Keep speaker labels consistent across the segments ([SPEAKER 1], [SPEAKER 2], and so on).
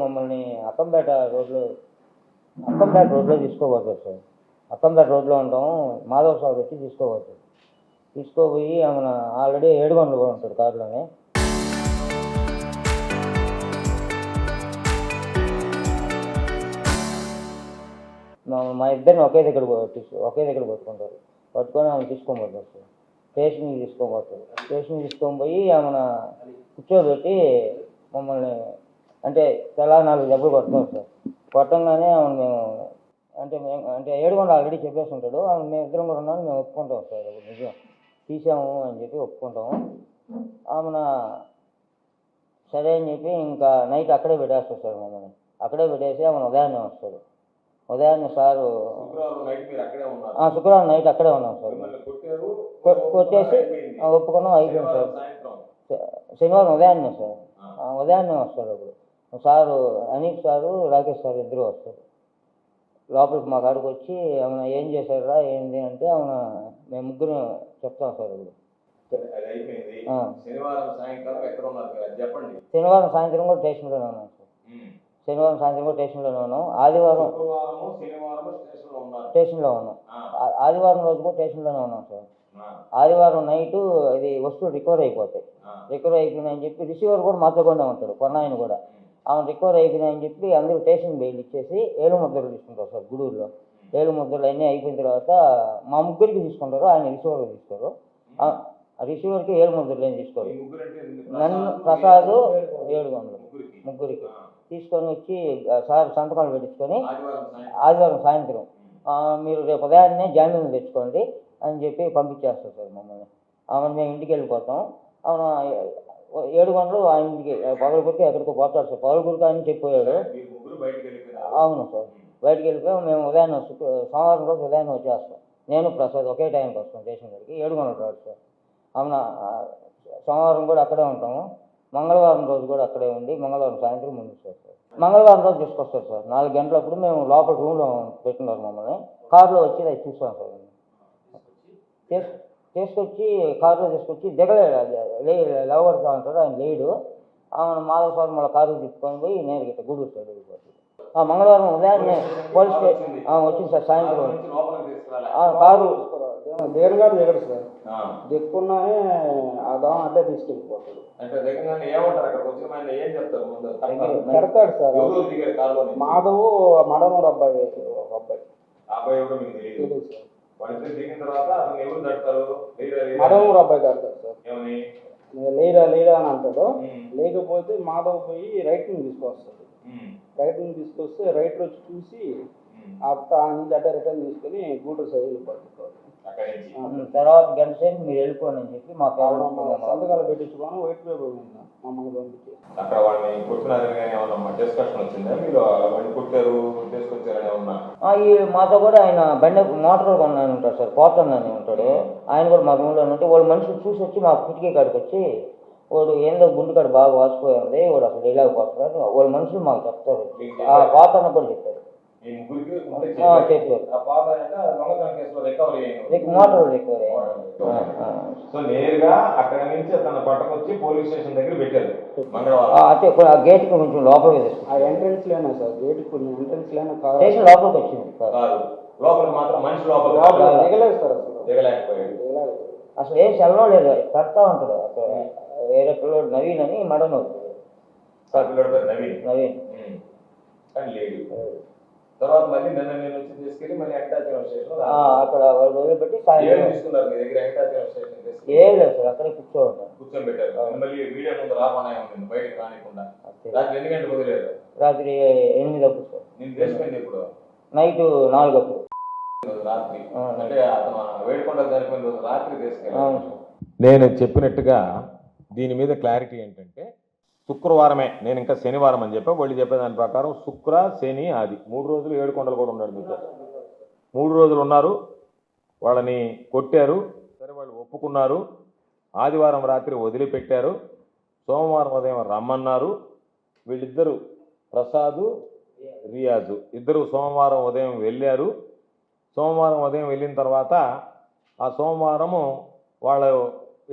[SPEAKER 1] మమ్మల్ని అక్కంపేట రోడ్లో తీసుకోబోతారు సార్. అక్కంపేట రోడ్లో ఉంటాం, మాధవ్ సార్ వచ్చి తీసుకోబోతారు. తీసుకోపోయి ఆమె ఆల్రెడీ 7 గంటలు కూడా ఉంటాడు కారులోనే. మా ఇద్దరిని ఒకే దగ్గర పట్టుకుంటారు. పట్టుకొని ఆమె తీసుకొని పోతారు సార్. స్టేషన్కి తీసుకొని పోయి ఆమెను కూర్చోబెట్టి మమ్మల్ని అంటే తెలా 4 దెబ్బలు కొడతాం సార్. కొట్టంగానే ఆమెను మేము అంటే 7 గంటలు ఆల్రెడీ చెప్పేసి ఉంటాడు. ఆమె మేము ఇద్దరం కూడా ఉన్నాను, మేము ఒప్పుకుంటాం సార్. నిజం తీసాము అని చెప్పి ఒప్పుకుంటాము. ఆమెన సరే అని చెప్పి ఇంకా నైట్ అక్కడే పెట్టేస్తారు సార్. మమ్మల్ని అక్కడే పెట్టేసి ఆమెను ఉదయాన్నే వస్తాడు. ఉదయాన్నే సారు శుక్రవారం నైట్ అక్కడే ఉన్నాం సార్. కొట్టేసి ఒప్పుకున్నాం, అయిపోయింది సార్. శనివారం ఉదయాన్నే సార్, ఉదయాన్నే వస్తారు. అప్పుడు సారు అనీప్ సారు, రాకేష్ సార్ ఇద్దరు వస్తారు. లోపలికి మా కాడికి వచ్చి ఆమె ఏం చేశారా ఏంది అంటే ఆమె మేము ముగ్గురు చెప్తాం సార్. ఇప్పుడు శనివారం సాయంత్రం కూడా స్టేషన్లోనే ఉన్నాం సార్. ఆదివారం స్టేషన్లో ఉన్నాం. ఆదివారం రోజు కూడా స్టేషన్లోనే ఉన్నాం సార్. ఆదివారం నైటు ఇది వస్తువులు రికవర్ అయిపోతాయి. రికవర్ అయిపోయినాయని చెప్పి రిసీవర్ కూడా మాతో కూడా ఉంటాడు, కొన్నాయన కూడా. ఆమె రికవర్ అయిపోయినాయని చెప్పి అందరూ స్టేషన్ బెయిల్ ఇచ్చేసి 7 ముద్రలు తీసుకుంటారు సార్. గూడూరులో 7 ముద్రలు అన్నీ అయిపోయిన తర్వాత మా ముగ్గురికి తీసుకుంటారు, ఆయన రిసీవర్కి తీసుకోరు. రిసీవర్కి 7 ముద్రలు ఏం తీసుకోరు. నన్ను ప్రసాద్ 7 గంటలు ముగ్గురికి తీసుకొని వచ్చి సార్ సంతకాలు పెట్టించుకొని ఆదివారం సాయంత్రం మీరు రేపు ఉదయాన్నే జామీన్ తెచ్చుకోండి అని చెప్పి పంపించేస్తారు సార్ మమ్మల్ని. ఆమెను మేము ఇంటికి వెళ్ళిపోతాం. ఆమె 7 గంటలు ఆయన ఇంటికి పగలపూరికి ఎక్కడికో పోతాడు సార్. పగలపూరికి ఆయన చెప్పిపోయాడు. అవును సార్, బయటికి వెళ్ళిపోయాం. మేము ఉదయాన్నే సోమవారం రోజు ఉదయాన్నే వచ్చేస్తాం. నేను ప్రసాద్ ఒకే టైంకి వస్తాం స్టేషన్ దగ్గరికి. 7 గంటలు రాడు సార్. ఆమె సోమవారం కూడా అక్కడే ఉంటాము. మంగళవారం రోజు కూడా అక్కడే ఉండి మంగళవారం సాయంత్రం ముందుకు సార్. మంగళవారం రోజు తీసుకొస్తారు సార్. 4 గంటలప్పుడు మేము లోపల రూమ్లో పెట్టున్నారు మమ్మల్ని. కారులో వచ్చి అది చూస్తాం సార్. తీసుకొచ్చి కారులో తీసుకొచ్చి లేవడుతూ ఉంటాడు, ఆయన లేడు. ఆమె మాధవ్ సార్ మళ్ళీ కారు తీసుకొని పోయి నేను గిట్ట గూడూరు సైడ్ వెళ్ళిపోతుంది. మంగళవారం ఉదయాన్నే పోలీస్ స్టేషన్ వచ్చింది సార్. సాయంత్రం కారు
[SPEAKER 2] దేనిగాడు దిగడు సార్. దిక్కున్నానే ఆ దోమ అడ్డే తీసుకెళ్ళిపోతాడు. పెడతాడు సార్. మాధవ్ మడమూరు అబ్బాయి తెలియదు సార్. మడమూరు అబ్బాయి తడతాడు సార్. లేరా అని అంటాడు. లేకపోతే మాధవ్ పోయి రైట్ నుంచి తీసుకొస్తాడు. తీసుకొస్తే రైట్ వచ్చి చూసి ఆ నుంచి అడ్డ రిటర్న్ తీసుకుని గూడూరు సైడ్ వెళ్ళిపోతాడు.
[SPEAKER 1] తర్వాత గంట సేపు మీరు వెళ్ళిపోండి అని చెప్పి మా
[SPEAKER 2] సంతకాలు పెట్టించుకోను వైట్ పేపర్ మమ్మల్ని పంపించి
[SPEAKER 3] అక్కడ వాళ్ళని డిస్కషన్ వచ్చిందా? మీరు వాళ్ళు కుట్టారు తీసుకొచ్చారని ఏమన్నా?
[SPEAKER 1] మాతో కూడా ఆయన బండి మోటార్ కొన్నాను ఉంటాడు సార్, పోతుందని ఉంటాడు. ఆయన కూడా మా రూమ్లో ఉంటే వాళ్ళు మనుషులు చూసి వచ్చి మా కిటికీ కాడికి వచ్చి వాడు ఏందో గుండు కాడ బాగా వాసిపోయి ఉంది, వాడు అసలు ఇలాగపోతున్నారు వాళ్ళ మనుషులు మాకు చెప్తారు. పోతాను కూడా చెప్పారు.
[SPEAKER 3] సో నేరుగా అక్కడ నుంచి తన పట్టకొచ్చి పోలీస్ స్టేషన్ దగ్గర పెట్టారు.
[SPEAKER 1] అంటే గేట్ కొంచెం లోపలికి
[SPEAKER 2] ఎంట్రెన్స్ లేనా సార్? గేట్ ఎంట్రెన్స్ లేనా?
[SPEAKER 1] స్టేషన్ లోపలికి వచ్చింది.
[SPEAKER 3] లోపలికి మాత్రం మనిషి లోపలికి
[SPEAKER 2] దిగలేదు సార్. అసలు
[SPEAKER 3] దిగలేకపోయాడు.
[SPEAKER 1] అసలు ఏం సెలవు లేదు, కడతా ఉంటాడు. వేరే పిల్లడు నవీన్ అని మడను
[SPEAKER 3] నవీన్ కానీ లేదు.
[SPEAKER 1] తర్వాత మళ్ళీ
[SPEAKER 3] నేను వచ్చి తీసుకెళ్ళి మళ్ళీ వెంకటాచలం స్టేషన్
[SPEAKER 1] అక్కడ వాళ్ళు వదిలిపెట్టి సాయంత్రం
[SPEAKER 3] తీసుకున్నారు. మీ దగ్గర వెంకటాచలం స్టేషన్
[SPEAKER 1] ఏం లేదు సార్, అక్కడే
[SPEAKER 3] కూర్చొని పెట్టారు. మళ్ళీ వీడియో ముందు రామానాయం ఉంటుంది బయటకు రానికుండా. రాత్రి ఎన్ని గంటలకు వదిలేరు?
[SPEAKER 1] రాత్రి 8 అప్పుడు సార్.
[SPEAKER 3] నేను తెలిసిపోయింది ఇప్పుడు
[SPEAKER 1] నైట్ 4 అప్పుడు
[SPEAKER 3] రాత్రి. అంటే అతను వేడుకొండ చనిపోయిన రోజు రాత్రి తీసుకెళ్ళాను. నేను చెప్పినట్టుగా దీని మీద క్లారిటీ ఏంటంటే శుక్రవారమే, నేను ఇంకా శనివారం అని చెప్పా. వాళ్ళు చెప్పేదాని ప్రకారం శుక్ర శని ఆది 3 రోజులు ఏడుకొండలు కూడా ఉన్నాడు మీతో. 3 రోజులు ఉన్నారు. వాళ్ళని కొట్టారు, సరే వాళ్ళు ఒప్పుకున్నారు. ఆదివారం రాత్రి వదిలిపెట్టారు. సోమవారం ఉదయం రమ్మన్నారు. వీళ్ళిద్దరూ ప్రసాదు రియాజు ఇద్దరు సోమవారం ఉదయం వెళ్ళారు. సోమవారం ఉదయం వెళ్ళిన తర్వాత ఆ సోమవారము వాళ్ళు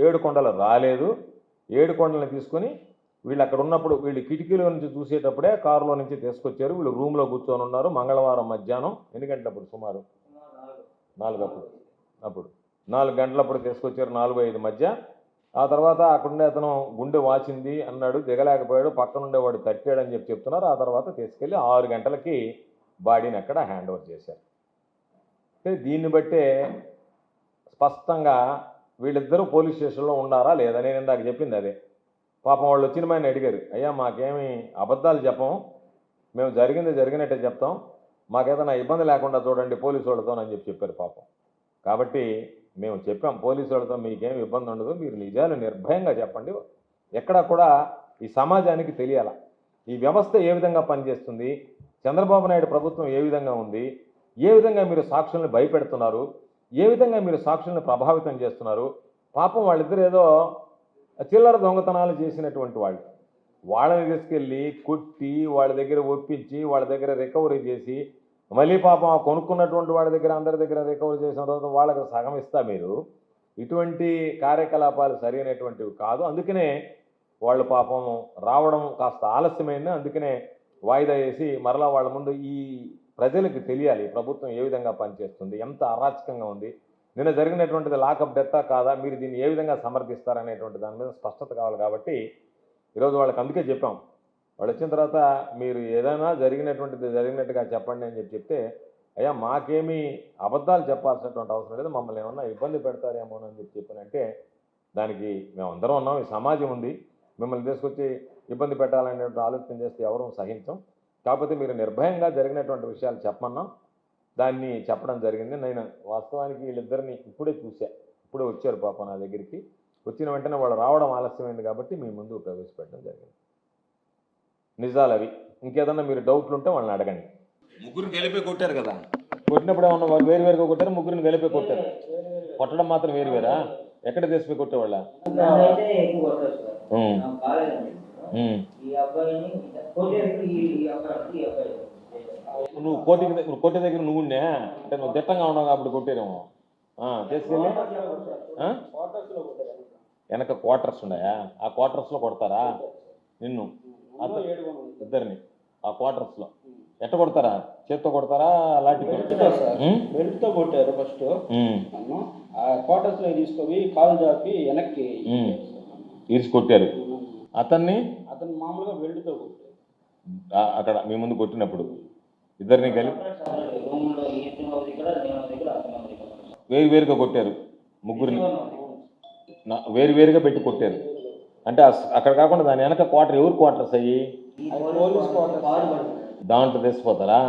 [SPEAKER 3] ఏడుకొండలు రాలేదు. ఏడుకొండలను తీసుకొని వీళ్ళు అక్కడ ఉన్నప్పుడు వీళ్ళు కిటికీల నుంచి చూసేటప్పుడే కారులో నుంచి తీసుకొచ్చారు. వీళ్ళు రూమ్లో కూర్చొని ఉన్నారు. మంగళవారం మధ్యాహ్నం ఎన్ని గంటలప్పుడు? సుమారు 4 అప్పుడు 4 గంటలప్పుడు తీసుకొచ్చారు, 4-5 మధ్య. ఆ తర్వాత అక్కడుండే అతను గుండె వాచింది అన్నాడు, దిగలేకపోయాడు, పక్కన ఉండేవాడు తట్టాడని చెప్తున్నారు. ఆ తర్వాత తీసుకెళ్ళి 6 గంటలకి బాడీని అక్కడ హ్యాండ్ ఓవర్ చేశారు. దీన్ని బట్టే స్పష్టంగా వీళ్ళిద్దరూ పోలీస్ స్టేషన్లో ఉన్నారా లేదా? నేను ఇందాక చెప్పింది అదే. పాపం వాళ్ళు వచ్చిన ఆయన అడిగారు, అయ్యా మాకేమి అబద్ధాలు చెప్పం, మేము జరిగినట్టే చెప్తాం, మాకేదైనా ఇబ్బంది లేకుండా చూడండి పోలీసు వాళ్ళతోనని చెప్పారు పాపం. కాబట్టి మేము చెప్పాం పోలీసు వాళ్ళతో మీకేం ఇబ్బంది ఉండదు, మీరు నిజాలు నిర్భయంగా చెప్పండి. ఎక్కడా కూడా ఈ సమాజానికి తెలియాల ఈ వ్యవస్థ ఏ విధంగా పనిచేస్తుంది, చంద్రబాబు నాయుడు ప్రభుత్వం ఏ విధంగా ఉంది, ఏ విధంగా మీరు సాక్షుల్ని భయపెడుతున్నారు, ఏ విధంగా మీరు సాక్షుల్ని ప్రభావితం చేస్తున్నారు. పాపం వాళ్ళిద్దరు ఏదో చిల్లర దొంగతనాలు చేసినటువంటి వాళ్ళని తీసుకెళ్ళి కొట్టి వాళ్ళ దగ్గర ఒప్పించి వాళ్ళ దగ్గర రికవరీ చేసి మళ్ళీ పాపం కొనుక్కున్నటువంటి వాళ్ళ దగ్గర అందరి దగ్గర రికవరీ చేసిన తర్వాత వాళ్ళకి సగం ఇస్తా మీరు. ఇటువంటి కార్యకలాపాలు సరైనటువంటివి కాదు. అందుకనే వాళ్ళు పాపం రావడం కాస్త ఆలస్యమైంది. అందుకనే వాయిదా వేసి మరలా వాళ్ళ ముందు ఈ ప్రజలకు తెలియాలి ప్రభుత్వం ఏ విధంగా పనిచేస్తుంది, ఎంత అరాచకంగా ఉంది, నిన్న జరిగినటువంటిది లాకప్ డెత్తా కాదా, మీరు దీన్ని ఏ విధంగా సమర్థిస్తారనేటువంటి దాని మీద స్పష్టత కావాలి. కాబట్టి ఈరోజు వాళ్ళకి అందుకే చెప్పాం, వాళ్ళు వచ్చిన తర్వాత మీరు ఏదైనా జరిగినట్టుగా చెప్పండి అని చెప్తే, అయ్యా మాకేమీ అబద్ధాలు చెప్పాల్సినటువంటి అవసరం లేదు, మమ్మల్ని ఏమన్నా ఇబ్బంది పెడతారేమో అని చెప్పానంటే దానికి మేమందరం ఉన్నాం, ఈ సమాజం ఉంది, మిమ్మల్ని తీసుకొచ్చి ఇబ్బంది పెట్టాలనేటువంటి ఆలోచన చేస్తే ఎవరూ సహించం. కాకపోతే మీరు నిర్భయంగా జరిగినటువంటి విషయాలు చెప్పమన్నాం, దాన్ని చెప్పడం జరిగింది. నేను వాస్తవానికి వీళ్ళిద్దరిని ఇప్పుడే చూసా, ఇప్పుడే వచ్చారు పాపం నా దగ్గరికి. వచ్చిన వెంటనే వాళ్ళు రావడం ఆలస్యమైంది కాబట్టి మీ ముందు ప్రవేశపెట్టడం జరిగింది. నిజాలు అవి. ఇంకేదన్నా మీరు డౌట్లు ఉంటే వాళ్ళని అడగండి. ముగ్గురిని కలిపి కొట్టారు కదా, కొట్టినప్పుడు ఏమన్నా వాళ్ళు వేరువేరుగా కొట్టారు, ముగ్గురిని కలిపి కొట్టారు. కొట్టడం మాత్రం వేరువేరా? ఎక్కడ తీసుకుపోయి కొట్టేవాళ్ళ? నువ్వు కోటి దగ్గర నువ్వుండే అంటే నువ్వు దిట్టంగా ఉన్నావు కాబట్టి కొట్టారేమో. తీసుకెళ్ళి వెనక క్వార్టర్స్ ఉన్నాయా? ఆ క్వార్టర్స్లో కొడతారా నిన్ను ఇద్దరిని? ఆ క్వార్టర్స్లో ఎట్ట కొడతారా? చేత్తో కొడతారా లాఠీతో?
[SPEAKER 2] బెల్ట్తో కొట్టారు ఫస్ట్. ఆ క్వార్టర్స్ లో తీసుకొని కాలు జాపి వెనక్కి
[SPEAKER 3] ఈడ్చి కొట్టారు. అతను
[SPEAKER 2] మామూలుగా బెల్ట్తో కొట్టారు.
[SPEAKER 3] అక్కడ మీ ముందు కొట్టినప్పుడు ఇద్దరిని కలిపి వేరువేరుగా కొట్టారు, ముగ్గురిని వేరువేరుగా పెట్టి కొట్టారు. అంటే అక్కడ కాకుండా దాని వెనక క్వార్టర్ ఎవరు క్వార్టర్స్ అయ్యి దాంట్లో తెచ్చిపోతారా?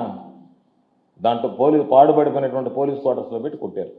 [SPEAKER 3] దాంట్లో పాడుపడిపోయినటువంటి పోలీస్ క్వార్టర్స్లో పెట్టి కొట్టారు.